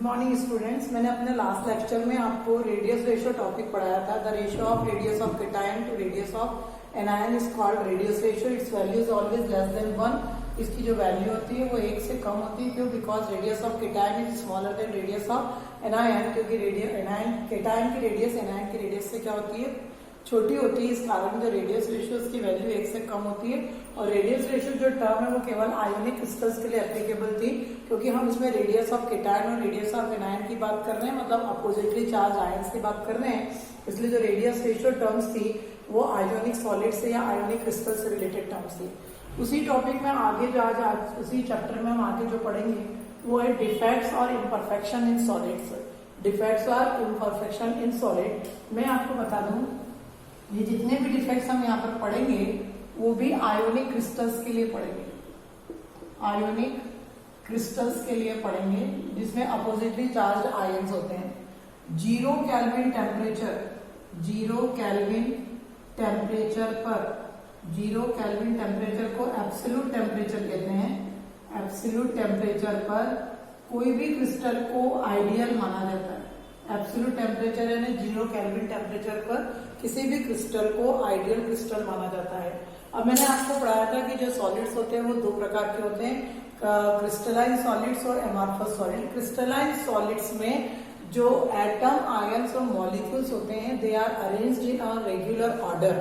Morning students. मैंने अपने last lecture में आपको रेडियस रेशियो टॉपिक पढ़ाया था। The ratio of radius of cation to radius of anion is called radius ratio. It's value is always less than 1। इसकी जो value होती है वो 1 से कम होती है। क्यों? Because radius of cation is smaller than radius of anion. क्योंकि केटायन की रेडियस एनायन की रेडियस से क्या होती है? छोटी होती है। इस कारण जो रेडियस रेशियो उसकी वैल्यू 1 से कम होती है। और रेडियस रेशियो जो टर्म है वो केवल आयोनिक क्रिस्टल्स के लिए एप्लीकेबल थी, क्योंकि हम इसमें रेडियस ऑफ केटायन और रेडियस ऑफ एनायन की बात कर रहे हैं, मतलब अपोजिटली चार्ज आयंस की बात कर रहे हैं। इसलिए जो रेडियस रेशियो टर्म्स थी वो आयोनिक सॉलिड से या आयोनिक क्रिस्टल से रिलेटेड टर्म्स थी। उसी टॉपिक में आगे जो आज उसी चैप्टर में हम आगे जो पढ़ेंगे वो है डिफेक्ट्स और इम्परफेक्शन इन सॉलिड्स। डिफेक्ट्स और इम्परफेक्शन इन सॉलिड। मैं आपको बता दूं, ये जितने भी डिफेक्ट्स हम यहाँ पर पढ़ेंगे वो भी आयोनिक क्रिस्टल्स के लिए पढ़ेंगे। आयोनिक क्रिस्टल्स के लिए पढ़ेंगे जिसमें अपोजिटली चार्ज आयंस होते हैं। 0 केल्विन टेम्परेचर, 0 केल्विन टेम्परेचर पर, 0 केल्विन टेम्परेचर को एब्सोल्यूट टेम्परेचर कहते हैं। एब्सोल्यूट टेम्परेचर पर कोई भी क्रिस्टल को आइडियल माना जाता है। एब्सोल्यूट टेम्परेचर यानी 0 केल्विन टेम्परेचर पर किसी भी क्रिस्टल को आइडियल क्रिस्टल माना जाता है। अब मैंने आपको पढ़ाया था कि जो सॉलिड्स होते हैं वो 2 प्रकार के होते हैं, क्रिस्टलाइन सॉलिड्स और एमॉर्फस सॉलिड। क्रिस्टलाइन सॉलिड्स में जो एटम, आयंस और मॉलिक्यूल्स होते हैं they are arranged in a regular order.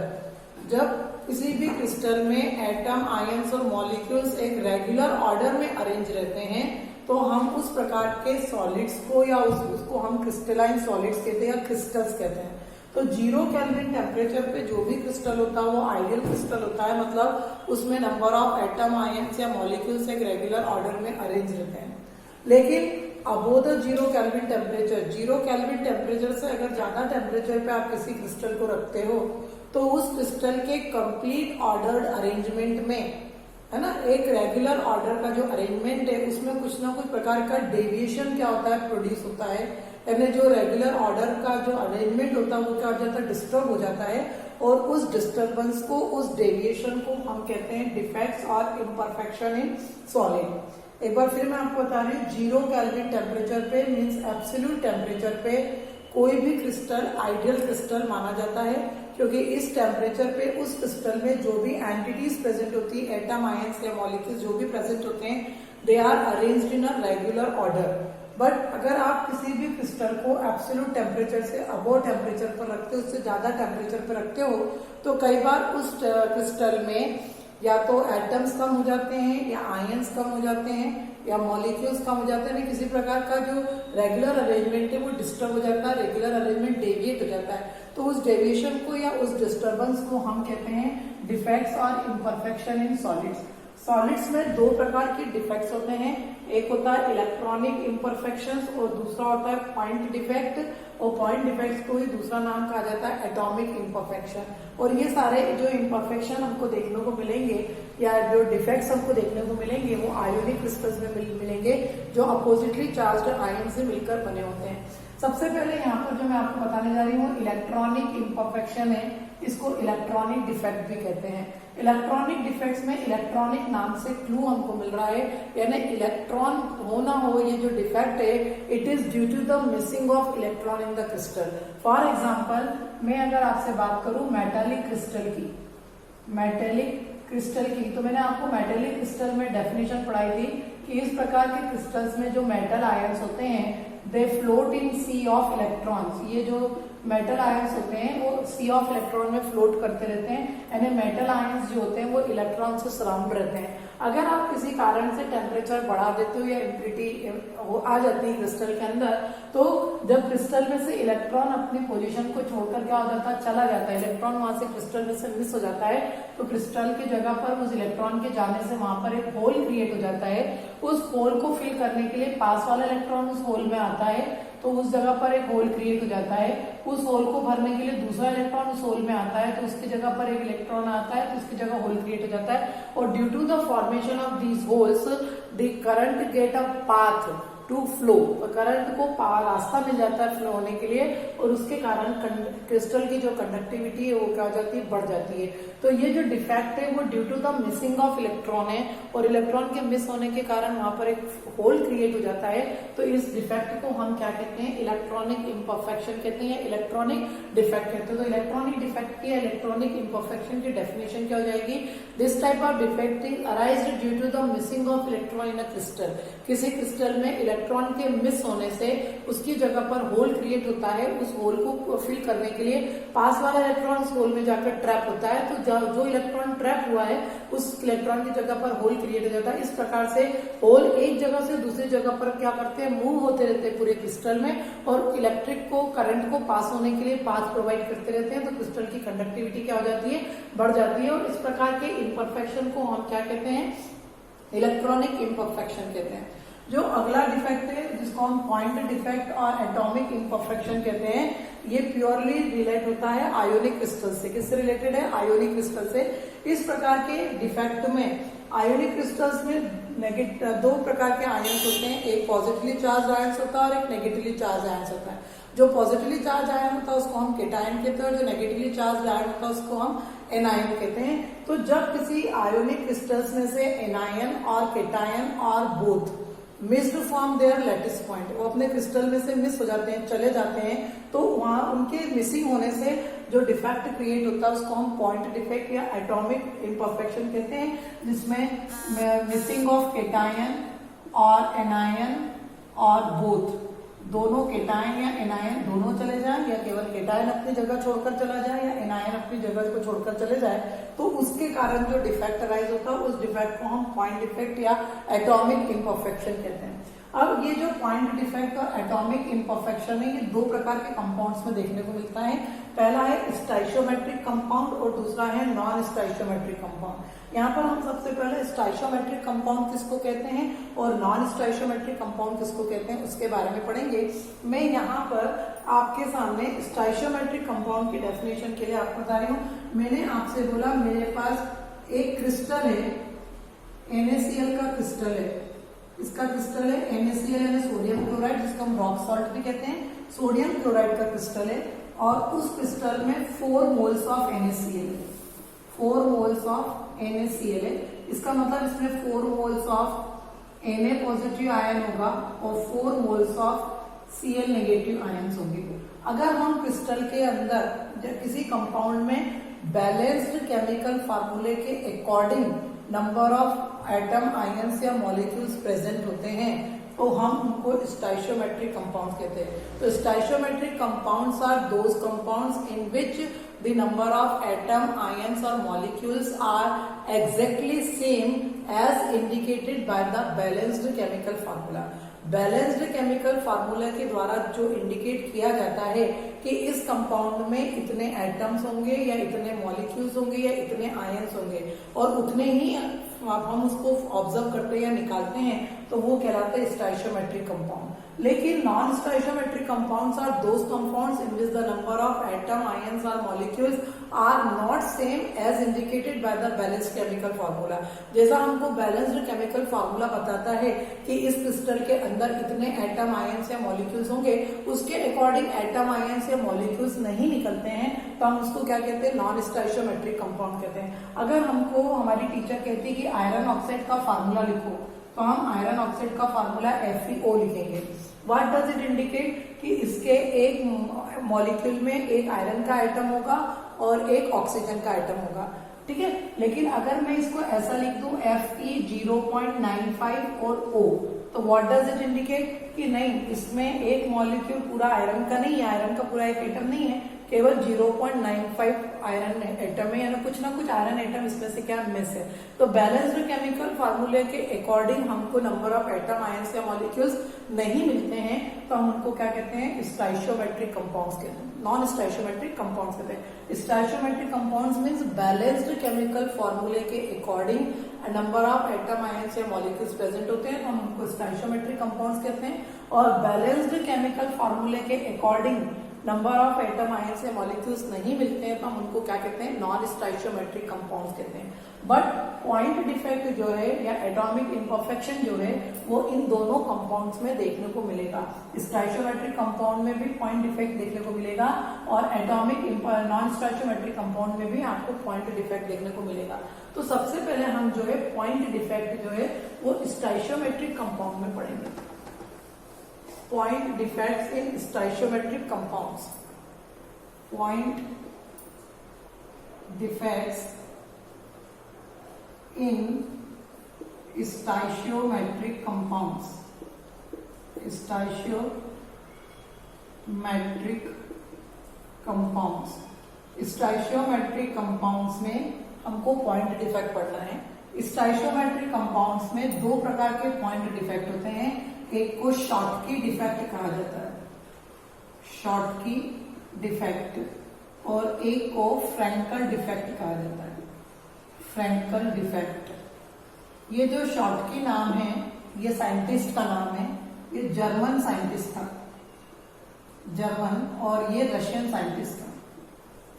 जब किसी भी क्रिस्टल में एटम, आयंस और मॉलिक्यूल्स एक रेगुलर ऑर्डर में अरेंज रहते हैं तो हम उस प्रकार के सॉलिड्स को या उसको हम क्रिस्टलाइन सॉलिड्स कहते हैं या क्रिस्टल्स कहते हैं। तो 0 केल्विन टेम्परेचर पे जो भी क्रिस्टल होता है वो आइडियल क्रिस्टल होता है, मतलब उसमें नंबर ऑफ एटम, आयंस या मॉलिक्यूल्स एक रेगुलर ऑर्डर में अरेंज रहते हैं। लेकिन above the 0 kelvin temperature, 0 kelvin temperature से अगर ज्यादा टेम्परेचर पे आप किसी क्रिस्टल को रखते हो तो उस क्रिस्टल के कंप्लीट ऑर्डर्ड अरेंजमेंट में, है ना, एक रेगुलर ऑर्डर का जो अरेंजमेंट है उसमें कुछ ना कुछ प्रकार का डेविएशन क्या होता है, प्रोड्यूस होता है। यानी जो रेगुलर ऑर्डर का जो अरेंजमेंट होता है वो क्या हो जाता है, डिस्टर्ब हो जाता है। और उस डिस्टर्बेंस को, उस डेविएशन को हम कहते हैं डिफेक्ट्स और इम्परफेक्शन इन सॉलिड। एक बार फिर मैं आपको बता रही हूँ, 0 केल्विन टेम्परेचर पे मीन्स एब्सोल्यूट टेम्परेचर पे कोई भी क्रिस्टल आइडियल क्रिस्टल माना जाता है, क्योंकि इस टेम्परेचर पे उस क्रिस्टल में जो भी एंटिटीज प्रेजेंट होती है, एटम, आयंस या मॉलिक्यूल्स जो भी प्रेजेंट होते हैं, they are arranged in a regular order. But अगर आप किसी भी क्रिस्टल को एब्सोल्यूट टेम्परेचर से अबोव टेम्परेचर पर रखते हो, उससे ज्यादा टेम्परेचर पर रखते हो, तो कई बार उस क्रिस्टल में या तो एटम्स कम हो जाते हैं या आयंस कम हो जाते हैं या मॉलिक्यूल्स कम हो जाते हैं। किसी प्रकार का जो रेगुलर अरेंजमेंट है वो डिस्टर्ब हो जाता है, रेगुलर अरेंजमेंट डेविएट हो जाता है। तो उस डेविएशन को या उस डिस्टर्बेंस को हम कहते हैं डिफेक्ट्स और इम्परफेक्शन इन सॉलिड्स। सॉलिड्स में 2 प्रकार के डिफेक्ट्स होते हैं। एक होता है इलेक्ट्रॉनिक इम्परफेक्शंस और दूसरा होता है पॉइंट डिफेक्ट। और पॉइंट डिफेक्ट्स को ही दूसरा नाम कहा जाता है एटॉमिक इम्परफेक्शन। और ये सारे जो इम्परफेक्शन हमको देखने को मिलेंगे या जो डिफेक्ट्स हमको देखने को मिलेंगे वो आयोनिक क्रिस्टल्स में मिलेंगे, जो अपोजिटली चार्ज्ड आयन से मिलकर बने होते हैं। सबसे पहले यहाँ पर जो मैं आपको बताने जा रही हूँ इलेक्ट्रॉनिक इम्परफेक्शन है, इसको इलेक्ट्रॉनिक डिफेक्ट भी कहते हैं। इलेक्ट्रॉनिक डिफेक्ट्स में इलेक्ट्रॉनिक नाम से क्लू हमको मिल रहा है, यानी इलेक्ट्रॉन हो ना हो, ये जो डिफेक्ट है it is due to the missing of electron in the crystal. For example, मैं अगर आपसे बात करूं मेटेलिक क्रिस्टल की, मेटेलिक क्रिस्टल की, तो मैंने आपको मेटेलिक क्रिस्टल में डेफिनेशन पढ़ाई थी कि इस प्रकार के क्रिस्टल्स में जो मेटल आयंस होते हैं they float in sea of electrons. ये जो मेटल आयंस होते हैं वो सी ऑफ इलेक्ट्रॉन में फ्लोट करते रहते हैं, यानी मेटल आयंस जो होते हैं वो इलेक्ट्रॉन से सराउंड रहते हैं। अगर आप किसी कारण से टेम्परेचर बढ़ा देते हो या इम्प्योरिटी आ जाती है क्रिस्टल के अंदर, तो जब क्रिस्टल में से इलेक्ट्रॉन अपनी पोजीशन को छोड़कर क्या हो जाता है, चला जाता है, इलेक्ट्रॉन वहां से क्रिस्टल में से मिस हो जाता है, तो क्रिस्टल की जगह पर उस इलेक्ट्रॉन के जाने से वहां पर एक होल क्रिएट हो जाता है। उस होल को फिल करने के लिए पास वाला इलेक्ट्रॉन उस होल में आता है, तो उस जगह पर एक होल क्रिएट हो जाता है। उस होल को भरने के लिए दूसरा इलेक्ट्रॉन उस होल में आता है, तो उसकी जगह पर एक इलेक्ट्रॉन आता है, तो उसकी जगह होल क्रिएट हो जाता है। और due to the formation of these holes the current get a path to flow, current को रास्ता मिल जाता है फ्लो होने के लिए, और उसके कारण क्रिस्टल की जो कंडक्टिविटी है वो क्या हो जाती है, बढ़ जाती है। तो ये जो डिफेक्ट है वो due to the missing of electron है, और इलेक्ट्रॉन के मिस होने के कारण वहां पर एक होल क्रिएट हो जाता है। तो इस डिफेक्ट को हम क्या कहते हैं, इलेक्ट्रॉनिक इम्परफेक्शन कहते हैं, या इलेक्ट्रॉनिक डिफेक्ट कहते हैं। तो इलेक्ट्रॉनिक डिफेक्ट की, इलेक्ट्रॉनिक इम्परफेक्शन की डेफिनेशन क्या हो जाएगी, this type of defect is arised due to the missing of electron in a crystal. किसी क्रिस्टल में इलेक्ट्रॉन के मिस होने से उसकी जगह पर होल क्रिएट होता है, उस होल को फिल करने के लिए पास वाला इलेक्ट्रॉन उस होल में जाकर ट्रैप होता है। तो जो इलेक्ट्रॉन ट्रैप हुआ है उस इलेक्ट्रॉन की जगह पर होल क्रिएट हो जाता है। इस प्रकार से होल एक जगह से दूसरी जगह पर क्या करते हैं, मूव होते रहते हैं पूरे क्रिस्टल में, और इलेक्ट्रिक को, करंट को पास होने के लिए पाथ प्रोवाइड करते रहते हैं। तो क्रिस्टल की कंडक्टिविटी क्या हो जाती है, बढ़ जाती है। और इस प्रकार के इम्परफेक्शन को हम क्या कहते हैं, इलेक्ट्रॉनिक इम्परफेक्शन कहते हैं। जो अगला डिफेक्ट है जिसको हम पॉइंट डिफेक्ट और एटॉमिक इम्परफेक्शन कहते हैं, ये प्योरली रिलेट होता है आयोनिक क्रिस्टल से। किससे रिलेटेड है, आयोनिक क्रिस्टल से। इस प्रकार के डिफेक्ट में आयोनिक क्रिस्टल्स में दो प्रकार के आयन्स होते हैं, एक पॉजिटिवली चार्ज आयन्स होता है और एक नेगेटिवली चार्ज आयन्स होता है। जो पॉजिटिवली चार्ज आयन होता है उसको हम केटायन कहते हैं, और जो नेगेटिवली चार्ज आयन होता है उसको हम एनायन कहते हैं। तो जब किसी आयोनिक क्रिस्टल्स में से एनायन और केटायन और both missed from their lattice point, वो अपने क्रिस्टल में से मिस हो जाते हैं, चले जाते हैं, तो वहां उनके मिसिंग होने से जो डिफेक्ट क्रिएट होता है उसको हम पॉइंट डिफेक्ट या एटॉमिक इम्परफेक्शन कहते हैं, जिसमें मिसिंग ऑफ केटायन और एनायन और बोथ, दोनों केटायन या एनायन दोनों चले जाए, या केवल केटायन अपनी जगह छोड़कर चला जाए या एनायन अपनी जगह को छोड़कर चले जाए, तो उसके कारण जो डिफेक्ट अराइज होता है उस डिफेक्ट को हम पॉइंट डिफेक्ट या एटॉमिक इम्परफेक्शन कहते हैं। अब ये जो पॉइंट डिफेक्ट और एटॉमिक इम्परफेक्शन है, ये दो प्रकार के कंपाउंड्स में देखने को मिलता है। पहला है स्टाइशियोमेट्रिक कंपाउंड और दूसरा है नॉन स्टाइशियोमेट्रिक कंपाउंड। यहाँ पर हम सबसे पहले स्टाइशियोमेट्रिक कंपाउंड किसको कहते हैं और नॉन स्टाइशियोमेट्रिक कंपाउंड किसको कहते हैं उसके बारे में पढ़ेंगे। मैं यहाँ पर आपके सामने स्टाइशियोमेट्रिक कंपाउंड की डेफिनेशन के लिए आपको बता रही हूँ। मैंने आपसे बोला मेरे पास एक क्रिस्टल है, NaCl का क्रिस्टल है, इसका क्रिस्टल है NaCl यानी सोडियम क्लोराइड, जिसको हम रॉक सॉल्ट भी कहते हैं। सोडियम क्लोराइड का क्रिस्टल है और उस क्रिस्टल में 4 मोल्स ऑफ NaCl है, 4 मोल्स ऑफ NaCl है। इसका मतलब इसमें 4 moles of Na positive ion होगा और 4 moles of Cl negative ions होंगे। अगर हम क्रिस्टल के अंदर किसी कंपाउंड में बैलेंस्ड केमिकल फार्मूले के according number of atom ions या मॉलिक्यूल्स प्रेजेंट होते हैं तो हम उनको स्टाइशियोमेट्रिक कंपाउंड्स कहते हैं। तो stoichiometric compounds are those compounds in which the number of atom ions or molecules are exactly same as indicated by the balanced chemical formula। Balanced chemical formula के द्वारा जो इंडिकेट किया जाता है कि इस कंपाउंड में इतने एटम्स होंगे या इतने मॉलिक्यूल्स होंगे या इतने आयन्स होंगे और उतने ही हम उसको ऑब्जर्व करते हैं या निकालते हैं तो वो कहलाते हैं स्टाइशियोमेट्रिक कंपाउंड। लेकिन non stoichiometric compounds are those compounds in which the number of atom ions और molecules are not same as indicated by the balanced chemical formula. जैसा हमको बैलेंस्ड केमिकल फार्मूला बताता है कि इस क्रिस्टल के अंदर इतने एटम आयन्स या मॉलिक्यूल्स होंगे, उसके अकॉर्डिंग एटम आयन्स या मॉलिक्यूल्स नहीं निकलते हैं तो हम उसको क्या कहते हैं, नॉन स्टाइशियोमेट्रिक कंपाउंड कहते हैं। अगर हमको हमारी टीचर कहती है कि आयरन ऑक्साइड का फार्मूला लिखो तो हम आयरन ऑक्साइड का फार्मूला FeO लिखेंगे। व्हाट डज इट इंडिकेट कि इसके एक मॉलिक्यूल में एक आयरन का आइटम होगा और एक ऑक्सीजन का आइटम होगा, ठीक है। लेकिन अगर मैं इसको ऐसा लिख दूं Fe 0.95 और O तो व्हाट डज इट इंडिकेट कि नहीं, इसमें एक मॉलिक्यूल पूरा आयरन का नहीं है, आयरन का पूरा एक एटम नहीं है, केवल 0.95 आयरन एटम है, यानी कुछ ना कुछ आयरन एटम इसमें से क्या मिस है। तो बैलेंस्ड केमिकल फार्मूले के अकॉर्डिंग हमको नंबर ऑफ एटम आयन्स या मॉलिक्यूल्स नहीं मिलते हैं तो हम उनको क्या कहते हैं, स्टाइशियोमेट्रिक कंपाउंड्स कहते हैं, नॉन स्टाइशियोमेट्रिक कंपाउंड्स कहते हैं। स्टाइशियोमेट्रिक कंपाउंड्स मीन्स बैलेंस्ड केमिकल फार्मूले के according number of atom ions या मॉलिक्यूल्स प्रेजेंट होते हैं तो हम उनको स्टाइशियोमेट्रिक कंपाउंड्स कहते हैं। और बैलेंस्ड केमिकल फार्मूले के according number of atom ions या मॉलिक्यूल्स नहीं मिलते हैं तो हम उनको क्या कहते हैं, नॉन स्टाइशियोमेट्रिक कंपाउंड्स कहते हैं। बट पॉइंट डिफेक्ट जो है या एटॉमिक इम्परफेक्शन जो है वो इन दोनों कंपाउंड्स में देखने को मिलेगा। स्टाइशियोमेट्रिक कंपाउंड में भी पॉइंट डिफेक्ट देखने को मिलेगा और एटॉमिक नॉन स्टाइशियोमेट्रिक कंपाउंड में भी आपको पॉइंट डिफेक्ट देखने को मिलेगा। तो सबसे पहले हम जो है पॉइंट डिफेक्ट जो है वो स्टाइशियोमेट्रिक कंपाउंड में पढ़ेंगे। Point defects in stoichiometric compounds. Point defects in stoichiometric compounds. Stoichiometric compounds, stoichiometric compounds में हमको पॉइंट डिफेक्ट पढ़ना है। स्टाइशियोमेट्रिक कंपाउंड्स में दो प्रकार के पॉइंट डिफेक्ट होते हैं। एक को शॉर्टकी डिफेक्ट कहा जाता है, शॉर्टकी डिफेक्ट, और एक को फ्रैंकल डिफेक्ट कहा जाता है, फ्रैंकल डिफेक्ट। ये जो शॉर्टकी नाम है ये साइंटिस्ट का नाम है, ये जर्मन साइंटिस्ट था, जर्मन, और ये रशियन साइंटिस्ट था।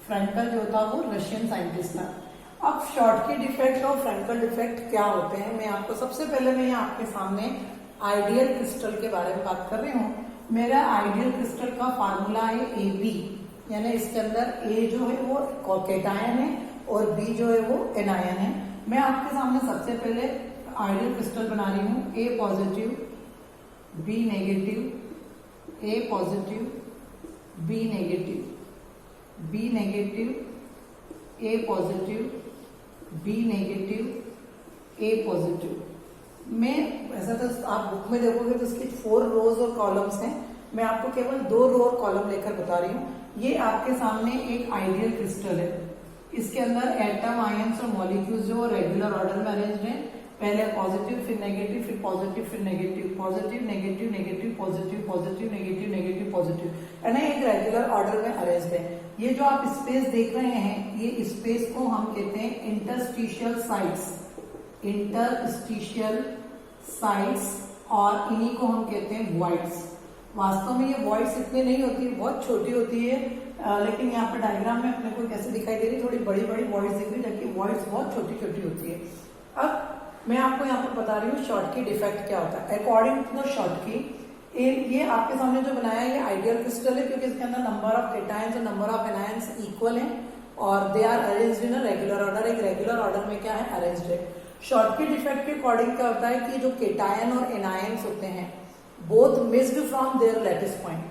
फ्रैंकल जो था वो रशियन साइंटिस्ट था। अब शॉर्टकी डिफेक्ट और फ्रैंकल डिफेक्ट क्या होते हैं, मैं आपको सबसे पहले मैं यहाँ आपके सामने आइडियल क्रिस्टल के बारे में बात कर रही हूँ। मेरा आइडियल क्रिस्टल का फार्मूला है AB, यानी इसके अंदर A जो है वो केटायन है और B जो है वो एनायन है। मैं आपके सामने सबसे पहले आइडियल क्रिस्टल बना रही हूँ। A positive, B negative, A positive, B negative, B negative, A positive, B negative, A positive. मैं ऐसा तो आप बुक में देखोगे तो इसकी 4 रोज और कॉलम्स हैं, मैं आपको केवल 2 रो और कॉलम लेकर बता रही हूँ। ये आपके सामने एक आइडियल क्रिस्टल है, इसके अंदर एटम, आयंस और मॉलिक्यूल्स जो रेगुलर ऑर्डर में अरेंज्ड हैं। पहले पॉजिटिव, फिर नेगेटिव, फिर पॉजिटिव, फिर negative, positive negative, negative positive, positive negative, negative positive, यानी एक रेगुलर ऑर्डर में अरेंज्ड है। ये जो आप स्पेस देख रहे हैं, ये स्पेस को हम कहते हैं इंटरस्टिशियल साइट्स, इंटरस्टिशियल साइट्स, और इन्हीं को हम कहते हैं वॉइड्स। वास्तव में ये वॉइड्स इतनी नहीं होती, बहुत छोटी होती है, लेकिन यहाँ पर डायग्राम में अपने को कैसे दिखाई दे रही, थोड़ी बड़ी बड़ी वॉइड्स दिख रही, जबकि वॉइड्स बहुत छोटी छोटी होती है। अब मैं आपको यहाँ पर बता रही हूँ शॉर्टकी डिफेक्ट क्या होता है। अकॉर्डिंग टू द शॉर्टकी, ये आपके सामने जो बनाया है ये आइडियल क्रिस्टल है, क्योंकि इसके अंदर नंबर ऑफ केटायंस और नंबर ऑफ एनायंस इक्वल है और they are arranged in a regular order. एक रेगुलर ऑर्डर में क्या है, अरेंज्ड है। शॉर्टकी डिफेक्ट के अकॉर्डिंग क्या होता है कि जो केटायन और एनायंस होते हैं both missed from their lattice point.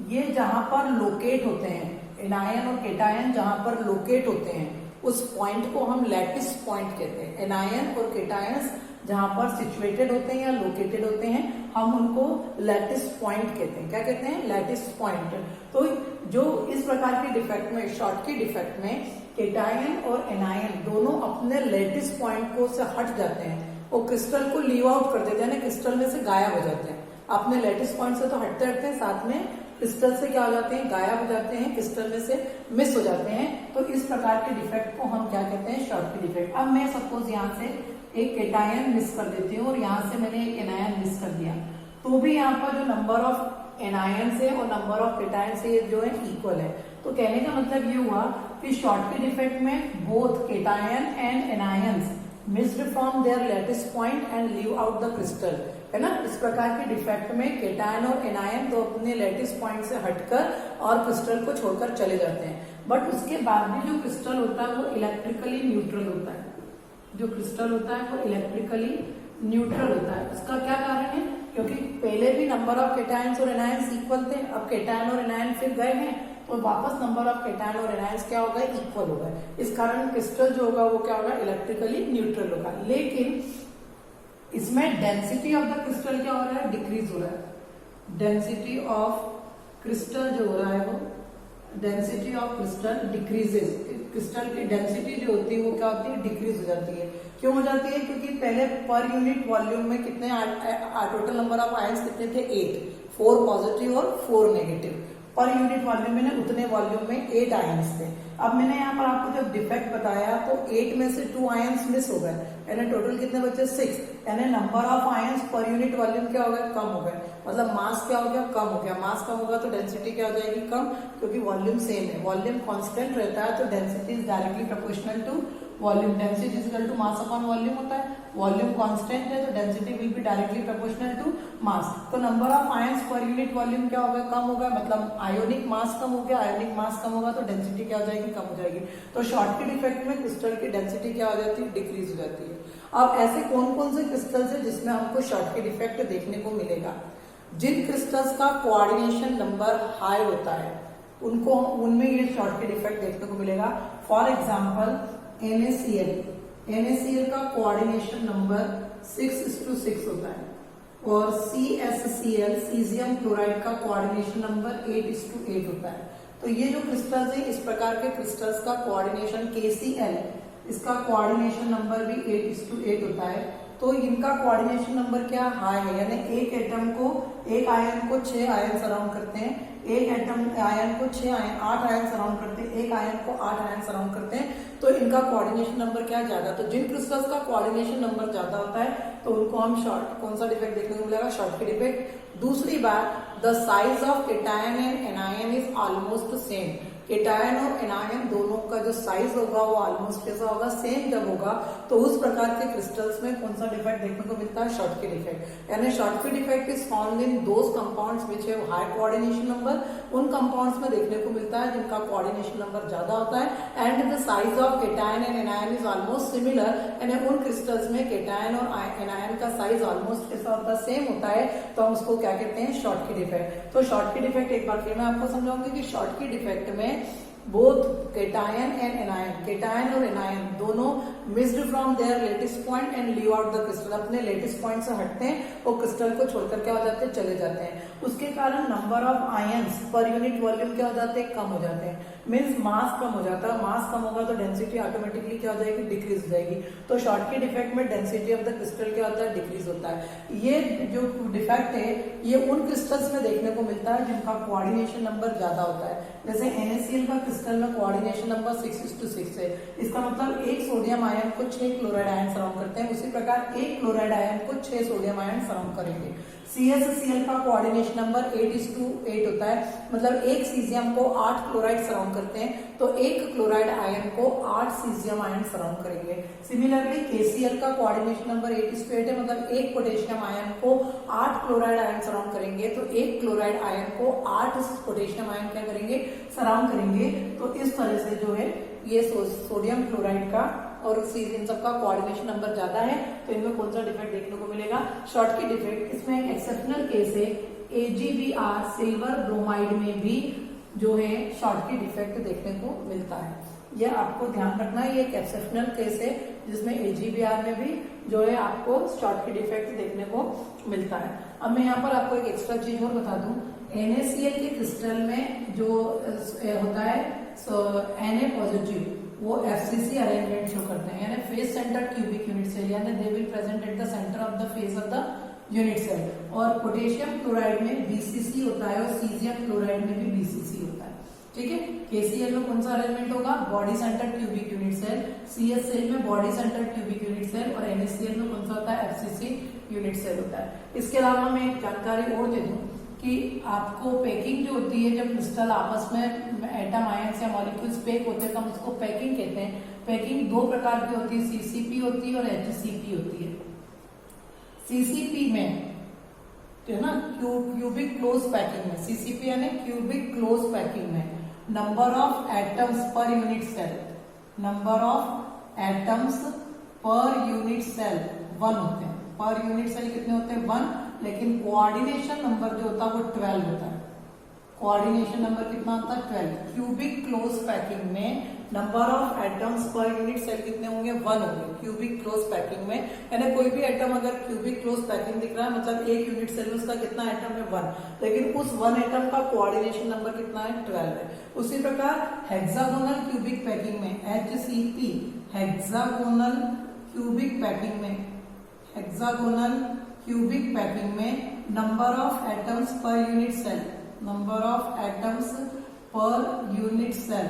ये जहां पर लोकेट होते हैं, एनायन और केटायन जहां पर लोकेट होते हैं उस पॉइंट को हम लैटिस पॉइंट कहते हैं। एनायन और केटायंस जहां पर सिचुएटेड होते हैं या लोकेटेड होते हैं हम उनको लैटिस पॉइंट कहते हैं। क्या कहते हैं, लैटिस पॉइंट। तो जो इस प्रकार के डिफेक्ट में, शॉर्टकी डिफेक्ट में, केटायन और एनायन दोनों अपने लैटिस पॉइंट को से हट जाते हैं, वो क्रिस्टल को लीव आउट कर देते हैं ना, क्रिस्टल में से गायब हो जाते हैं। अपने लैटिस पॉइंट से तो हटते हटते हैं, साथ में क्रिस्टल से क्या हो जाते हैं, गायब हो जाते हैं, क्रिस्टल में से मिस हो जाते हैं। तो इस प्रकार के डिफेक्ट को हम क्या कहते हैं, शॉर्टकी डिफेक्ट। अब मैं सपोज यहाँ से एक केटायन मिस कर देती हूँ और यहाँ से मैंने एक एनायन मिस कर दिया, तो भी यहाँ पर जो नंबर ऑफ एनायन है और नंबर ऑफ केटायन से जो है इक्वल है। तो कहने का मतलब ये हुआ कि शॉर्टकी डिफेक्ट में both cation and anions missed from their lattice point and leave out the crystal, है ना। इस प्रकार के डिफेक्ट में केटायन और एनायन तो अपने लैटिस पॉइंट से हटकर और क्रिस्टल को छोड़कर चले जाते हैं। बट उसके बाद भी जो क्रिस्टल होता है वो इलेक्ट्रिकली न्यूट्रल होता है। जो क्रिस्टल होता है वो इलेक्ट्रिकली न्यूट्रल होता है। उसका क्या कारण है, क्योंकि पहले भी नंबर ऑफ केटायंस और एनायंस इक्वल थे, अब केटायन और एनायन फिर गए हैं तो वापस नंबर ऑफ केटायन और एनायंस क्या होगा, इक्वल होगा। इस कारण क्रिस्टल जो होगा वो क्या होगा, इलेक्ट्रिकली न्यूट्रल होगा। लेकिन इसमें डेंसिटी ऑफ द क्रिस्टल क्या हो रहा है, डिक्रीज हो रहा है। डेंसिटी ऑफ क्रिस्टल जो हो रहा है वो, density of crystal decreases. Crystal की डेंसिटी जो होती है वो क्या होती है, डिक्रीज हो जाती है। क्यों हो जाती है, क्योंकि पहले पर यूनिट वॉल्यूम में कितने टोटल नंबर ऑफ आयंस कितने थे, 8, 4 पॉजिटिव और 4 नेगेटिव। पर यूनिट वॉल्यूम में उतने वॉल्यूम में 8 आयंस थे। अब मैंने यहाँ पर आपको जब डिफेक्ट बताया तो 8 में से 2 आयंस मिस हो गए, यानी टोटल कितने बचे 6, यानी number of ions per unit volume क्या हो गया, कम हो गया। मतलब मास क्या हो गया, कम हो गया। मास कम होगा तो डेंसिटी क्या हो जाएगी, कम, क्योंकि वॉल्यूम सेम है। वॉल्यूम कांस्टेंट रहता है तो density is directly proportional to volume. Density is equal to mass upon volume होता है। वॉल्यूम कांस्टेंट है तो density will be directly proportional to mass. तो number of ions per unit volume क्या हो गया, कम हो गया, मतलब आयोनिक मास कम हो गया। आयोनिक मास कम होगा तो डेंसिटी क्या हो जाएगी, कम हो जाएगी। तो शॉर्टकट इफेक्ट में क्रिस्टल की डेंसिटी क्या हो जाती है, डिक्रीज हो जाती है। अब ऐसे कौन कौन से क्रिस्टल्स है जिसमें हमको शॉर्टकट इफेक्ट देखने को मिलेगा? जिन क्रिस्टल्स का कोऑर्डिनेशन नंबर हाई होता है उनको, उनमें ये शॉर्टकट इफेक्ट देखने को मिलेगा। फॉर एग्जाम्पल NaCl का कोऑर्डिनेशन नंबर 6:6 होता है, और CaCl सीजियम क्लोराइड का कोऑर्डिनेशन नंबर 8:8 होता है। तो ये जो क्रिस्टल्स है, इस प्रकार के क्रिस्टल्स का कोऑर्डिनेशन KCl, इसका कोऑर्डिनेशन नंबर भी 8:8 होता है। तो इनका कोऑर्डिनेशन नंबर क्या हाई है, यानी एक एटम को, एक आयन को 6 आयन सराउंड करते हैं, एक एटम आयन को 8 आयन सराउंड करते हैं, एक आयन को 8 आयन सराउंड करते हैं। तो इनका कोऑर्डिनेशन नंबर क्या ज्यादा। तो जिन क्रिस्टल्स का कोऑर्डिनेशन नंबर ज्यादा होता है तो उनको हम कौन सा डिफेक्ट देखने को मिलेगा, शॉर्टकट डिफेक्ट। दूसरी बात, the size of cation and anion is almost same. Cation और एनायन दोनों का जो साइज होगा वो ऑलमोस्ट कैसा होगा, सेम जब होगा, तो उस प्रकार के क्रिस्टल्स में कौन सा डिफेक्ट देखने को मिलता है, शॉर्टकट इफेक्ट। यानी shortcut effect is found in those compounds which have high coordination number. उन कंपाउंड्स में देखने को मिलता है जिनका कोऑर्डिनेशन नंबर ज्यादा होता है। And the size of cation and anion is almost similar, यानी उन क्रिस्टल्स में केटायन और एनायन का साइज ऑलमोस्ट कैसा होता है, सेम होता है। तो हम उसको क्या कहते हैं, शॉर्टकट इफेक्ट। तो शॉर्टकट इफेक्ट एक बार फिर मैं आपको समझाऊंगी कि शॉर्टकट इफेक्ट में both cation and anion, cation और एनायन दोनों missed from there latest point and leave out the crystal, अपने लेटेस्ट पॉइंट से हटते हैं और क्रिस्टल को छोड़कर क्या हो जाते हैं, चले जाते हैं। उसके कारण number of ions per unit volume क्या हो जाते हैं, कम हो जाते हैं। मीन्स मास कम हो जाता है। मास कम होगा तो डेंसिटी ऑटोमेटिकली क्या हो जाएगी, डिक्रीज हो जाएगी। तो शॉर्टकट इफेक्ट में डेंसिटी ऑफ द क्रिस्टल क्या होता है, डिक्रीज होता है। ये जो डिफेक्ट है ये उन क्रिस्टल्स में देखने को मिलता है जिनका कोऑर्डिनेशन नंबर ज्यादा होता है। जैसे NaCl का क्रिस्टल में कोऑर्डिनेशन नंबर 6:6 है। इसका मतलब एक सोडियम आयन को 6 क्लोराइड आयन सराउंड करते हैं, उसी प्रकार एक क्लोराइड आयन को 6 सोडियम आयन सराउंड करेंगे। CaCl का कोऑर्डिनेशन नंबर 8:8 होता है, मतलब एक सीजियम को 8 क्लोराइड सराउंड करते हैं तो एक क्लोराइड आयन को 8 सीजियम आयन सराउंड करेंगे। सिमिलरली KCl का कोऑर्डिनेशन नंबर 8:8 है, मतलब एक पोटेशियम आयन को 8 क्लोराइड आयन सराउंड करेंगे तो एक क्लोराइड आयन को 8 पोटेशियम आयन क्या करेंगे, सराउंड करेंगे। तो इस तरह से जो है ये सोडियम क्लोराइड का और इन सबका कोऑर्डिनेशन नंबर ज्यादा है, तो इनमें कौन सा डिफेक्ट देखने को मिलेगा, शॉर्टकट डिफेक्ट। इसमें एक एक्सेप्शनल केस है, AgBr सिल्वर ब्रोमाइड में भी जो है शॉर्टकट डिफेक्ट देखने को मिलता है। यह आपको ध्यान रखना है, ये एक एक्सेप्शनल केस है जिसमें AgBr में भी जो है आपको शॉर्टकट डिफेक्ट देखने को मिलता है। अब मैं यहाँ पर आपको एक एक्स्ट्रा चीज और बता दूं, NaCl के क्रिस्टल में जो होता है Na पॉजिटिव, वो FCC अरेंजमेंट शो करते हैं, यानी face centre cubic unit cell, यानी they will present at the centre of the face of the unit cell. और पोटेशियम क्लोराइड में BCC होता है और सीजियम क्लोराइड में भी BCC होता है। ठीक है, KCl में कौन सा अरेंजमेंट होगा, body center cubic unit cell, CSL में body center cubic unit cell, और NaCl में कौन सा होता है, FCC यूनिट सेल होता है। इसके अलावा मैं एक जानकारी और दे दूं कि आपको पैकिंग जो होती है, जब क्रिस्टल आपस में एटम आयंस या मॉलिक्यूल्स पैक होते हैं तो हम उसको पैकिंग कहते हैं। पैकिंग दो प्रकार की होती है, CCP होती है और HCP होती है। CCP में है ना, क्यूबिक क्लोज पैकिंग में, CCP यानी क्यूबिक क्लोज पैकिंग में number of atoms per unit cell, number of atoms per unit cell 1 होते हैं। पर यूनिट सेल कितने होते हैं, 1, लेकिन कोऑर्डिनेशन नंबर जो होता है वो 12 होता है। कोऑर्डिनेशन नंबर कितना होता है, 12। क्यूबिक क्लोज पैकिंग में number of atoms per unit cell कितने होंगे, 1 होंगे क्यूबिक क्लोज पैकिंग में। यानी कोई भी एटम अगर क्यूबिक क्लोज पैकिंग दिख रहा है मतलब एक यूनिट सेल में उसका कितना एटम है, 1, लेकिन उस 1 एटम का कोऑर्डिनेशन नंबर कितना है, 12 है। उसी प्रकार हेक्सागोनल क्यूबिक पैकिंग में HCP, हेक्सागोनल क्यूबिक पैकिंग में, हेक्सागोनल क्यूबिक पैकिंग में number of atoms per unit cell number of atoms per unit cell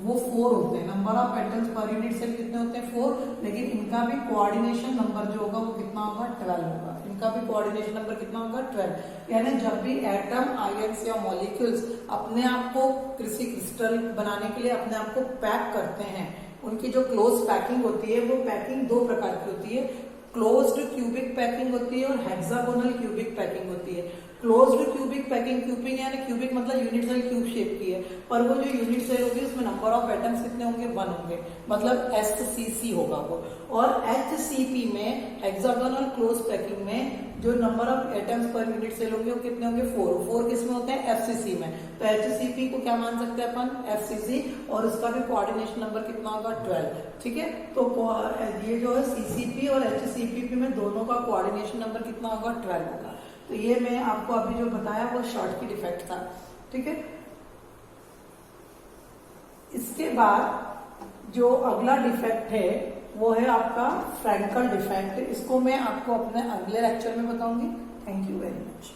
वो 4 होते हैं। Number of atoms per unit cell कितने होते हैं? 4, लेकिन इनका भी कोऑर्डिनेशन नंबर जो होगा वो कितना होगा? 12 होगा। इनका भी कोऑर्डिनेशन नंबर कितना होगा? 12। यानी जब भी एटम, आयंस या मॉलिक्यूल्स अपने आप को किसी क्रिस्टल बनाने के लिए अपने आप को पैक करते हैं, उनकी जो क्लोज पैकिंग होती है वो पैकिंग दो प्रकार की होती है। क्लोज्ड क्यूबिक पैकिंग होती है और हेक्सागोनल क्यूबिक पैकिंग होती है। क्लोज्ड क्यूबिक पैकिंग, क्यूबिक यानी क्यूबिक मतलब यूनिट सेल क्यूब शेप की है, पर वो जो यूनिट सेल होगी उसमें नंबर ऑफ एटम्स कितने होंगे? 1 होंगे, मतलब HCC होगा वो। और HCP में, हेक्सागोनल क्लोज पैकिंग में, जो number of atoms per unit cell होंगे वो कितने होंगे? 4 किस में होते हैं? FCC में। तो HCP को क्या मान सकते हैं अपन? FCC, और उसका भी कोऑर्डिनेशन नंबर कितना होगा? 12। ठीक है, तो ये जो है CCP और HCP में दोनों का कोऑर्डिनेशन नंबर कितना होगा? 12 होगा। तो ये मैं आपको अभी जो बताया वो शॉर्टकट डिफेक्ट था। ठीक है, इसके बाद जो अगला डिफेक्ट है वो है आपका फ्रैंकल डिफेक्ट। इसको मैं आपको अपने अगले लेक्चर में बताऊंगी। Thank you very much.